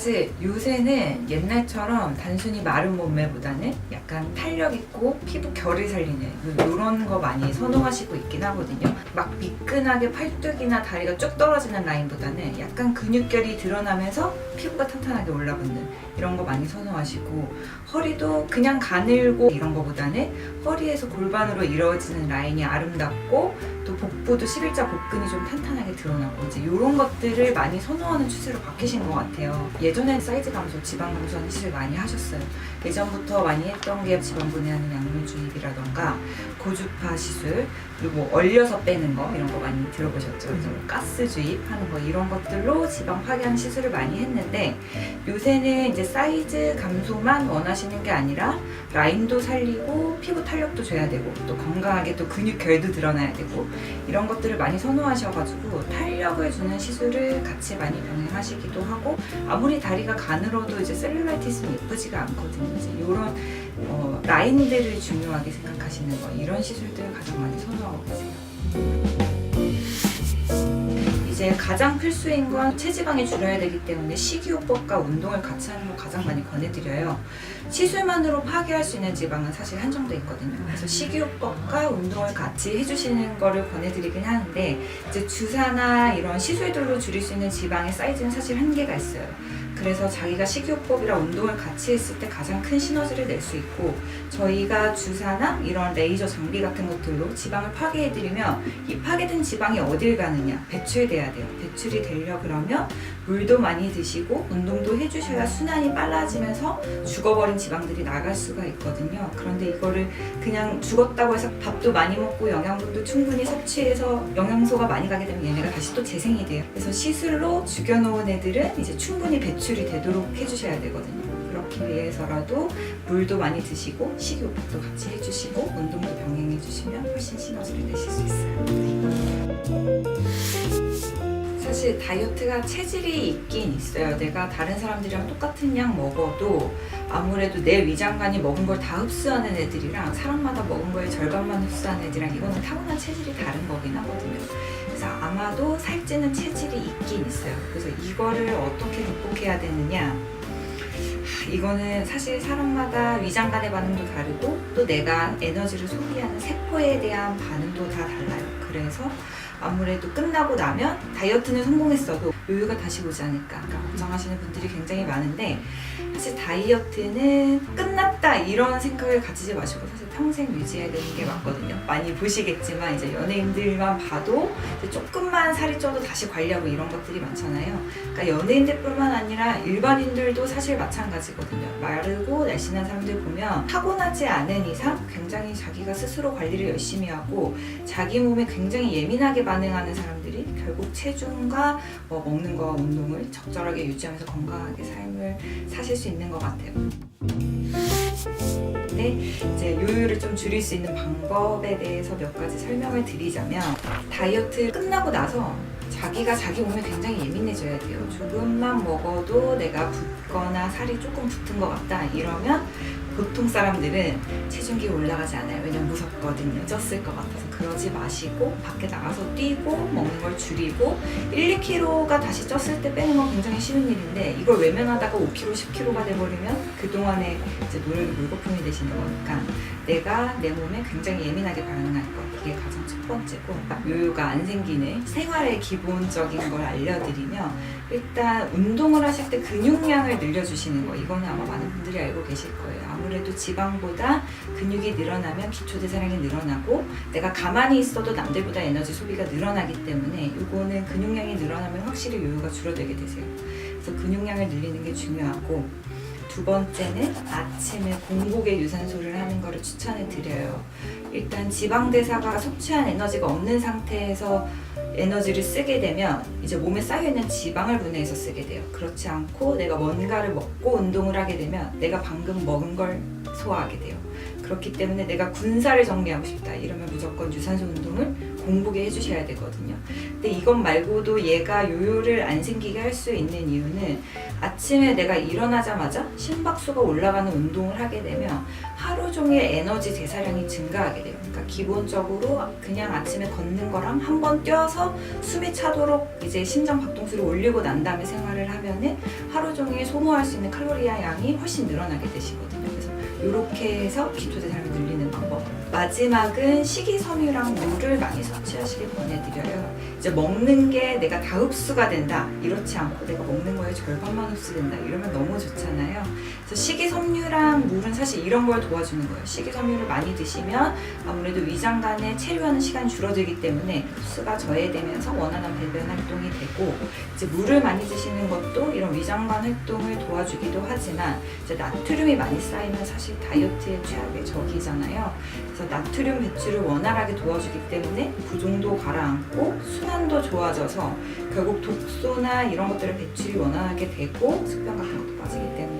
사실 요새는 옛날처럼 단순히 마른 몸매보다는 약간 탄력 있고 피부 결을 살리는 이런 거 많이 선호하시고 있긴 하거든요. 막 미끈하게 팔뚝이나 다리가 쭉 떨어지는 라인보다는 약간 근육결이 드러나면서 피부가 탄탄하게 올라붙는 이런 거 많이 선호하시고, 허리도 그냥 가늘고 이런 거보다는 허리에서 골반으로 이루어지는 라인이 아름답고 또 복부도 11자 복근이 좀 탄탄하게 드러나고 이제 이런 것들을 많이 선호하는 추세로 바뀌신 것 같아요. 예전엔 사이즈 감소, 지방 감소하는 시술 많이 하셨어요. 예전부터 많이 했던 게 지방 분해하는 약물 주입이라던가 고주파 시술, 그리고 얼려서 빼는 거 이런 거 많이 들어보셨죠? 가스 주입하는 거 이런 것들로 지방 파괴하는 시술을 많이 했는데, 요새는 이제 사이즈 감소만 원하시는 게 아니라 라인도 살리고 피부 탄력도 줘야 되고 또 건강하게 또 근육 결도 드러나야 되고 이런 것들을 많이 선호하셔가지고 탄력을 주는 시술을 같이 많이 병행하시기도 하고, 아무리 다리가 가늘어도 이제 셀룰라이티스는 예쁘지가 않거든요. 이제 이런 라인들을 중요하게 생각하시는 거, 이런 시술들을 가장 많이 선호하고 계세요. 이제 가장 필수인 건 체지방이 줄여야 되기 때문에 식이요법과 운동을 같이 하는 거 가장 많이 권해드려요. 시술만으로 파괴할 수 있는 지방은 사실 한정돼 있거든요. 그래서 식이요법과 운동을 같이 해주시는 거를 권해드리긴 하는데, 이제 주사나 이런 시술들로 줄일 수 있는 지방의 사이즈는 사실 한계가 있어요. 그래서 자기가 식이요법이랑 운동을 같이 했을 때 가장 큰 시너지를 낼 수 있고, 저희가 주사나 이런 레이저 장비 같은 것들로 지방을 파괴해드리면 이 파괴된 지방이 어딜 가느냐? 배출돼야 돼요. 배출이 되려 그러면 물도 많이 드시고 운동도 해주셔야 순환이 빨라지면서 죽어버린 지방들이 나갈 수가 있거든요. 그런데 이거를 그냥 죽었다고 해서 밥도 많이 먹고 영양분도 충분히 섭취해서 영양소가 많이 가게 되면 얘네가 다시 또 재생이 돼요. 그래서 시술로 죽여놓은 애들은 이제 충분히 배출이 되도록 해주셔야 되거든요. 그렇기 위해서라도 물도 많이 드시고 식이요법도 같이 해주시고 운동도 병행해주시면 훨씬 시너지를 내실 수 있어요. 사실 다이어트가 체질이 있긴 있어요. 내가 다른 사람들이랑 똑같은 양 먹어도 아무래도 내 위장관이 먹은 걸 다 흡수하는 애들이랑 사람마다 먹은 거의 절반만 흡수하는 애들이랑 이거는 타고난 체질이 다른 거긴 하거든요. 그래서 아마도 살찌는 체질이 있긴 있어요. 그래서 이거를 어떻게 극복해야 되느냐, 이거는 사실 사람마다 위장관의 반응도 다르고 또 내가 에너지를 소비하는 세포에 대한 반응도 다 달라요. 그래서 아무래도 끝나고 나면 다이어트는 성공했어도 요요가 다시 오지 않을까 걱정하시는 분들이 굉장히 많은데, 사실 다이어트는 끝났다 이런 생각을 가지지 마시고 사실 평생 유지해야 되는 게 맞거든요. 많이 보시겠지만 이제 연예인들만 봐도 이제 조금만 살이 쪄도 다시 관리하고 이런 것들이 많잖아요. 그러니까 연예인들뿐만 아니라 일반인들도 사실 마찬가지거든요. 마르고 날씬한 사람들 보면 타고나지 않은 이상 굉장히 자기가 스스로 관리를 열심히 하고 자기 몸에 굉장히 예민하게 반응하는 사람들이 결국 체중과 먹는 거와 운동을 적절하게 유지하면서 건강하게 삶을 사실 수 있는 것 같아요. 근데 이제 요요를 좀 줄일 수 있는 방법에 대해서 몇 가지 설명을 드리자면, 다이어트 끝나고 나서 자기가 자기 몸에 굉장히 예민해져야 돼요. 조금만 먹어도 내가 붓거나 살이 조금 붙은 것 같다 이러면 보통 사람들은 체중계 올라가지 않아요. 왜냐면 무섭거든요. 쪘을 것 같아서. 그러지 마시고 밖에 나가서 뛰고 먹는 걸 줄이고 1, 2kg가 다시 쪘을 때 빼는 건 굉장히 쉬운 일인데, 이걸 외면하다가 5kg, 10kg가 돼버리면 그동안에 이제 노력이 물거품이 되시는 거니까 내가 내 몸에 굉장히 예민하게 반응할 것, 이게 가장 첫 번째고, 요요가 안 생기는 생활의 기본적인 걸 알려드리면, 일단 운동을 하실 때 근육량을 늘려주시는 거, 이거는 아마 많은 분들이 알고 계실 거예요. 아무래도 지방보다 근육이 늘어나면 기초대사량이 늘어나고 내가 가만히 있어도 남들보다 에너지 소비가 늘어나기 때문에 이거는 근육량이 늘어나면 확실히 요요가 줄어들게 되세요. 그래서 근육량을 늘리는 게 중요하고, 두 번째는 아침에 공복에 유산소를 하는 거를 추천을 드려요. 일단 지방대사가 섭취한 에너지가 없는 상태에서 에너지를 쓰게 되면 이제 몸에 쌓여있는 지방을 분해해서 쓰게 돼요. 그렇지 않고 내가 뭔가를 먹고 운동을 하게 되면 내가 방금 먹은 걸 소화하게 돼요. 그렇기 때문에 내가 군사를 정리하고 싶다 이러면 무조건 유산소 운동을 공복에 해주셔야 되거든요. 근데 이것 말고도 얘가 요요를 안 생기게 할 수 있는 이유는, 아침에 내가 일어나자마자 심박수가 올라가는 운동을 하게 되면 하루 종일 에너지 대사량이 증가하게 돼요. 그러니까 기본적으로 그냥 아침에 걷는 거랑 한 번 뛰어서 숨이 차도록 이제 심장 박동수를 올리고 난 다음에 생활을 하면은 하루 종일 소모할 수 있는 칼로리 양이 훨씬 늘어나게 되시거든요. 그래서 이렇게 해서 기초 대사량을 늘리는 방법. 마지막은 식이섬유랑 물을 많이 섭취하시길 권해드려요. 이제 먹는 게 내가 다 흡수가 된다, 이렇지 않고 내가 먹는 거에 절반만 흡수된다, 이러면 너무 좋잖아요. 그래서 식이섬유랑 물은 사실 이런 걸 도와주는 거예요. 식이섬유를 많이 드시면 아무래도 위장관에 체류하는 시간이 줄어들기 때문에 흡수가 저해되면서 원활한 배변 활동이 되고, 이제 물을 많이 드시는 것도 이런 위장관 활동을 도와주기도 하지만, 이제 나트륨이 많이 쌓이면 사실 다이어트의 최악의 적이잖아요. 그래서 나트륨 배출을 원활하게 도와주기 때문에 부종도 가라앉고 순환도 좋아져서 결국 독소나 이런 것들의 배출이 원활하게 되고 숙변 같은 것도 빠지기 때문에